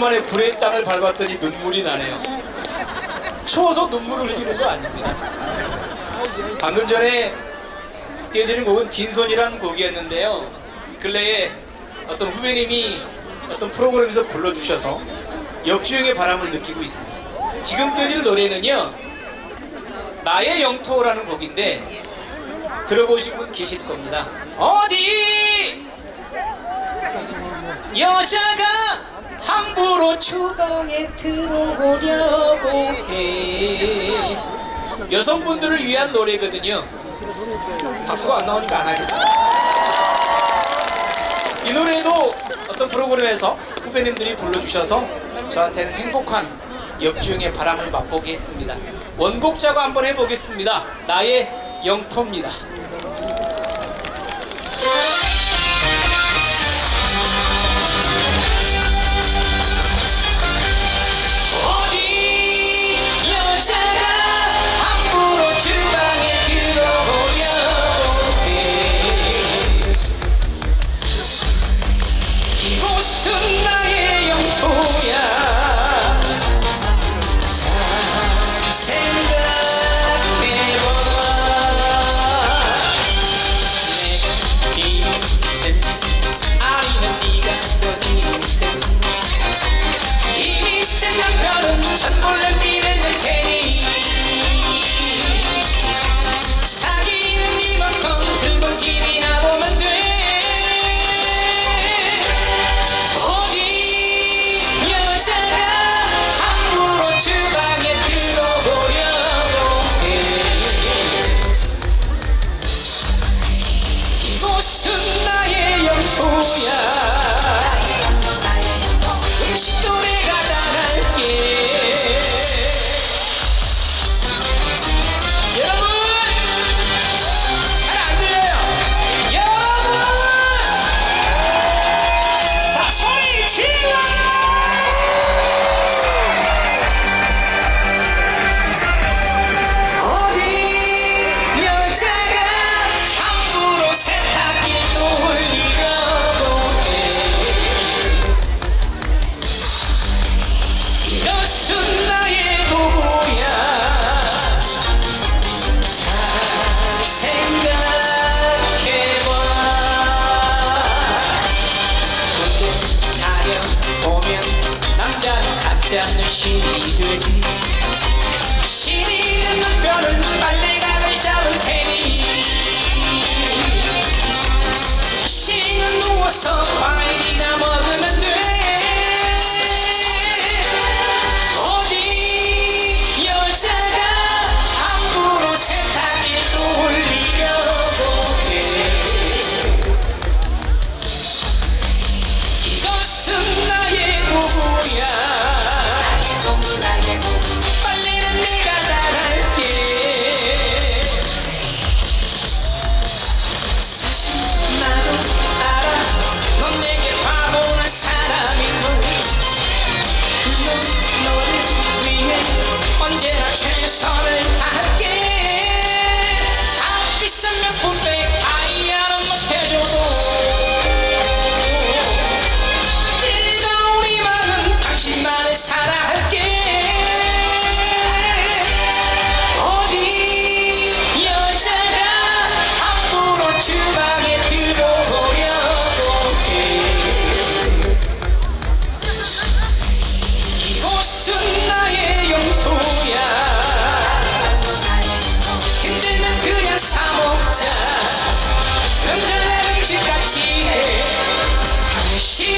오랜만에 구례 땅을 밟았더니 눈물이 나네요. 추워서 눈물을 흘리는 거 아닙니다. 방금 전에 띄워드린 곡은 빈손이란 곡이었는데요. 근래에 어떤 후배님이 어떤 프로그램에서 불러주셔서 역주행의 바람을 느끼고 있습니다. 지금 띄워드릴 노래는요, 나의 영토라는 곡인데 들어보신 분 계실 겁니다. 어디 여자가 함부로 주방에 들어오려고 해. 여성분들을 위한 노래거든요. 박수가 안 나오니까 안 하겠습니다. 이 노래도 어떤 프로그램에서 후배님들이 불러주셔서 저한테는 행복한 역주행의 바람을 맛보게 했습니다. 원곡자고 한번 해보겠습니다. 나의 영토입니다. 신이 되지. 신이 되는 뼈는 빨래감을 잡을 테니 신은 누워서 과일이나 먹으면 돼. 어디 여자가 함부로 세탁기를 돌리려고 해. 이것은 나의 도구야. 빨래는 내가 잘할게. 사실 나도 알아, 넌 내게 바보나 사람인 걸. 그건 너를 위해 언제나 최선을 다할게. 다 비싼 명품백 다이아는 못해줘도 뜨거우리만은 당신만을 사랑할게. 주방에 들어오려고 해. 이곳은 나의 영토야. 힘들면 그냥 사 먹자. 명절날 음식같이 해. 당신을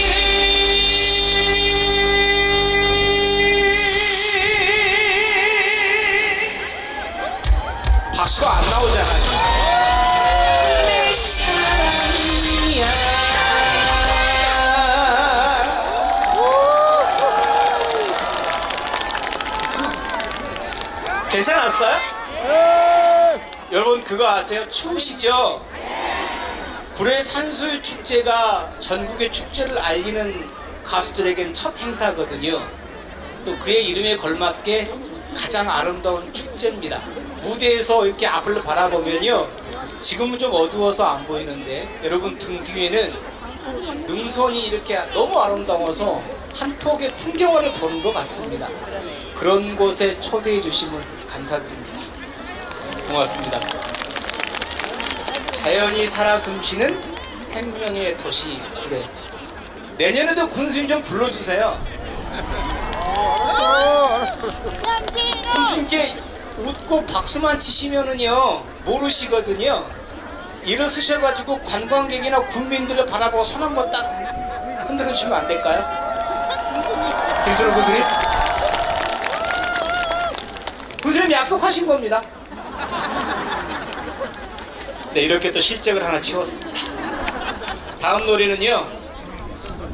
박수가 안 나오잖아요. 괜찮았어요? 여러분 그거 아세요? 추우시죠? 구례 산수유 축제가 전국의 축제를 알리는 가수들에겐 첫 행사거든요. 또 그의 이름에 걸맞게 가장 아름다운 축제입니다. 무대에서 이렇게 앞을 바라보면요, 지금은 좀 어두워서 안 보이는데 여러분 등 뒤에는 능선이 이렇게 너무 아름다워서 한 폭의 풍경화를 보는 것 같습니다. 그런 곳에 초대해 주시면 감사드립니다. 고맙습니다. 자연이 살아 숨쉬는 생명의 도시 구례. 내년에도 군수님 좀 불러주세요. 군수님께 웃고 박수만 치시면은요 모르시거든요. 일어서셔가지고 관광객이나 군민들을 바라보고 손 한번 딱 흔들어 주시면 안 될까요? 김순호 군수님? 군수님 약속하신 겁니다. 네, 이렇게 또 실적을 하나 채웠습니다. 다음 노래는요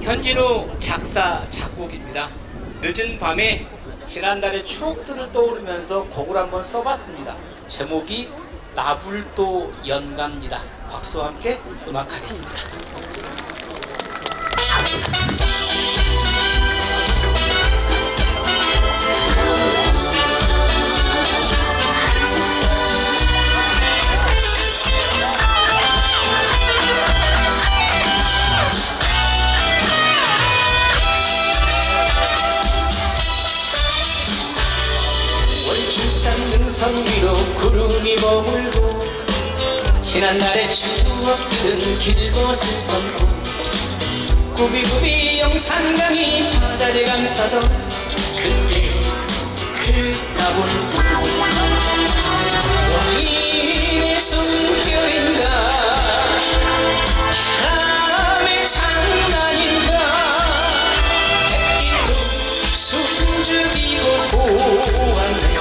현진우 작사 작곡입니다. 늦은 밤에 지난달의 추억들을 떠오르면서 곡을 한번 써봤습니다. 제목이 나불도 연가입니다. 박수와 함께 음악하겠습니다. 능선 위로 구름이 머물고 지난날의 추억들은 길벗은 선고 구비구비 영산강이 바다를 감싸던 그때 그 나불도 원인의 숨결인가 바람의 장난인가 햇빛도 숨죽이고 보았네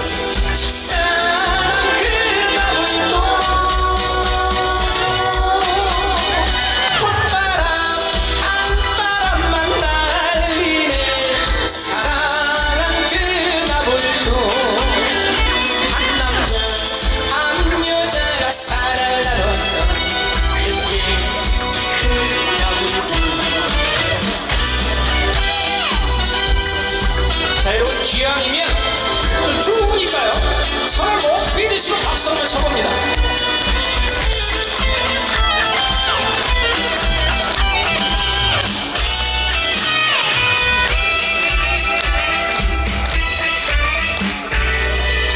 자, 여러분 기왕이면 좀 추우니까요 손을 높이 드시고 박수 한번 쳐봅니다.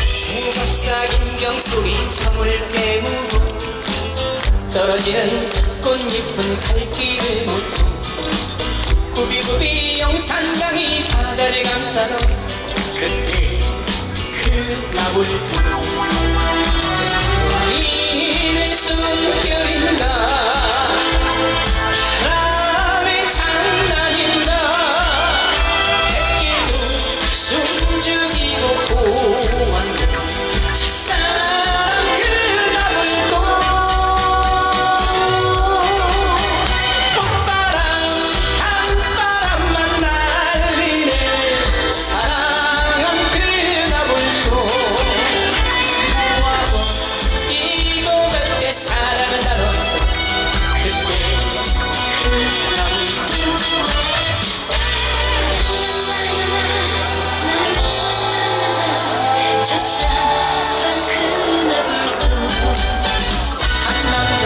무갑삭인 경소리 참을 깨무고 떨어지는 꽃잎은 갈길을 묻고 구비구비 영산강이 바다를 감싸던 그때 그 나불도 원인의 숨결인가 바람의 장난인가 햇빛도 숨죽이고 보았네 첫사랑 그 나불도 꽃바람 한바람만 날리네 사랑한 그 나불도 모아고 뛰고 갈 때 사랑을 나눴던 그때 그 나불도 첫사랑 그나불도 한 남자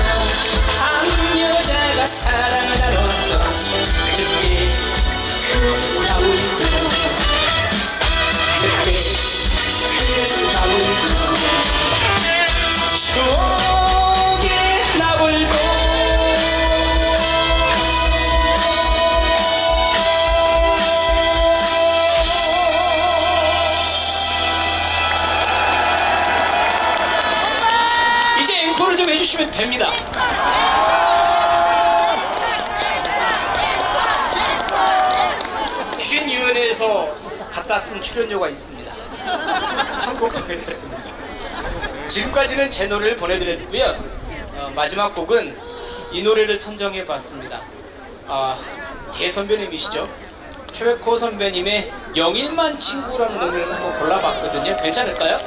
한 여자가 사랑을 나눴던 그때 그 나불도 그때 그 나불도 추억의 나불도 이제 앵콜을 좀 해주시면 됩니다. 출연위원회에서 갖다 쓴 출연료가 있습니다. 한 곡 더 해야 됩니다. 지금까지는 제 노래를 보내드렸고요. 마지막 곡은 이 노래를 선정해봤습니다. 대선배님이시죠. 최백호 선배님의 영일만 친구라는 노래를 한번 골라봤거든요. 괜찮을까요?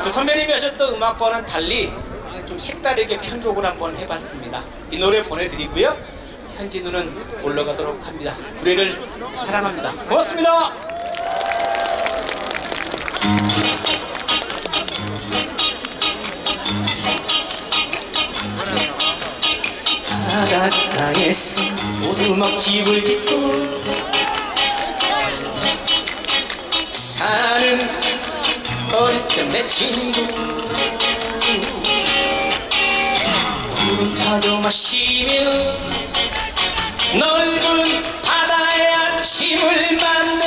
그 선배님이 하셨던 음악과는 달리 좀 색다르게 편곡을 한번 해봤습니다. 이 노래 보내드리고요. 현진우는 올라가도록 합니다. 구례를 사랑합니다. 고맙습니다. 바닷가에서 오두막집을 짓고 사는 어릴 적 내 친구 푸른 파도 마시며 넓은 바다의 아침을 만나